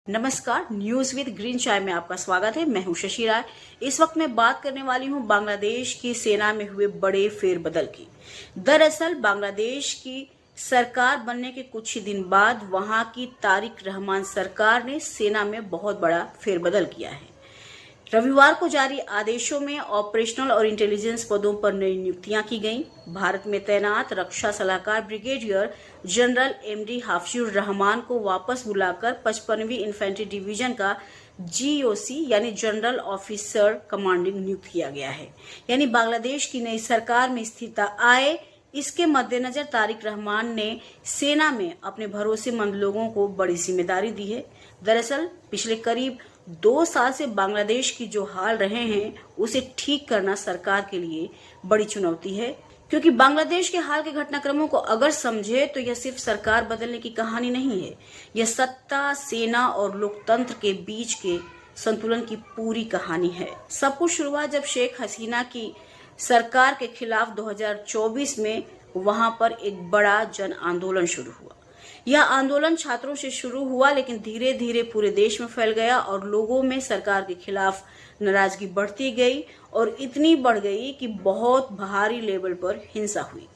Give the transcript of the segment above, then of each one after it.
नमस्कार, news with green चाय में आपका स्वागत है। मैं हूं शशि राय। इस वक्त मैं बात करने वाली हूं बांग्लादेश की सेना में हुए बड़े फेरबदल की। दरअसल बांग्लादेश की सरकार बनने के कुछ ही दिन बाद वहां की तारिक रहमान सरकार ने सेना में बहुत बड़ा फेरबदल किया है। रविवार को जारी आदेशों में ऑपरेशनल और इंटेलिजेंस पदों पर नई नियुक्तियां की गईं। भारत में तैनात रक्षा सलाहकार brigadier general MD Hafizur Rahman को वापस बुलाकर 55वीं इन्फेंट्री डिवीजन का जीओसी यानी जनरल ऑफिसर कमांडिंग नियुक्त किया गया है। यानी बांग्लादेश की नई सरकार में स्थिरता आए, इसके मद्देनजर तारिक रहमान ने सेना में अपने भरोसेमंद लोगों को बड़ी जिम्मेदारी दी है। दरअसल पिछले करीब 2 साल से बांग्लादेश की जो हाल रहे हैं उसे ठीक करना सरकार के लिए बड़ी चुनौती है, क्योंकि बांग्लादेश के हाल के घटनाक्रमों को अगर समझे तो यह सिर्फ सरकार बदलने की कहानी नहीं है। यह सत्ता, सेना और लोकतंत्र के बीच के संतुलन की पूरी कहानी है। सब कुछ शुरुआत जब शेख हसीना की सरकार के खिलाफ 2024 में वहां पर एक बड़ा जन आंदोलन शुरू हुआ। यह आंदोलन छात्रों से शुरू हुआ, लेकिन धीरे धीरे पूरे देश में फैल गया और लोगों में सरकार के खिलाफ नाराजगी बढ़ती गई और इतनी बढ़ गई कि बहुत भारी लेवल पर हिंसा हुई।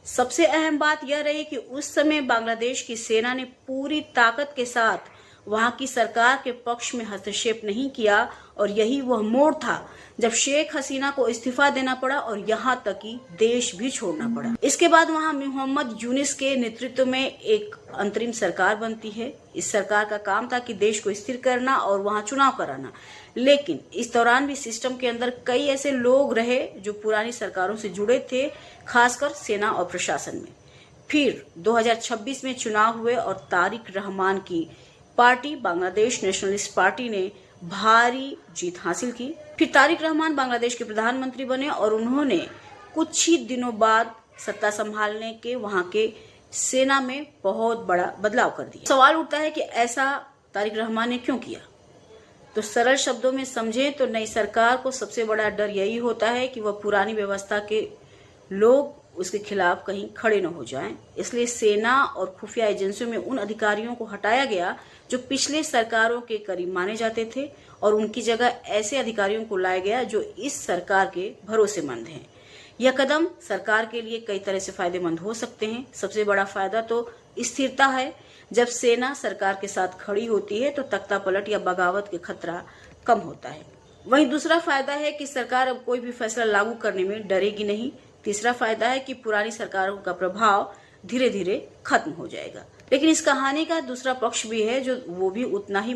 सबसे अहम बात यह रही कि उस समय बांग्लादेश की सेना ने पूरी ताकत के साथ वहां की सरकार के पक्ष में हस्तक्षेप नहीं किया और यही वह मोड़ था जब शेख हसीना को इस्तीफा देना पड़ा और यहाँ तक कि देश भी छोड़ना पड़ा। इसके बाद वहां मोहम्मद यूनिस के नेतृत्व में एक अंतरिम सरकार बनती है। इस सरकार का काम था कि देश को स्थिर करना और वहां चुनाव कराना, लेकिन इस दौरान भी सिस्टम के अंदर कई ऐसे लोग रहे जो पुरानी सरकारों से जुड़े थे, खासकर सेना और प्रशासन में। फिर 2026 में चुनाव हुए और तारिक रहमान की पार्टी बांग्लादेश नेशनलिस्ट पार्टी ने भारी जीत हासिल की। फिर तारिक रहमान बांग्लादेश के प्रधानमंत्री बने और उन्होंने कुछ ही दिनों बाद सत्ता संभालने के वहां के सेना में बहुत बड़ा बदलाव कर दिया। सवाल उठता है कि ऐसा तारिक रहमान ने क्यों किया? तो सरल शब्दों में समझें तो नई सरकार को सबसे बड़ा डर यही होता है कि वह पुरानी व्यवस्था के लोग उसके खिलाफ कहीं खड़े न हो जाएं। इसलिए सेना और खुफिया एजेंसियों में उन अधिकारियों को हटाया गया जो पिछले सरकारों के करीब माने जाते थे और उनकी जगह ऐसे अधिकारियों को लाया गया जो इस सरकार के भरोसेमंद हैं। यह कदम सरकार के लिए कई तरह से फायदेमंद हो सकते हैं। सबसे बड़ा फायदा तो स्थिरता है। जब सेना सरकार के साथ खड़ी होती है तो तख्ता पलट या बगावत के खतरा कम होता है। वहीं दूसरा फायदा है कि सरकार अब कोई भी फैसला लागू करने में डरेगी नहीं। तीसरा फायदा है कि पुरानी सरकारों का प्रभाव धीरे धीरे खत्म हो जाएगा। लेकिन इस कहानी का दूसरा पक्ष भी है जो वो भी उतना ही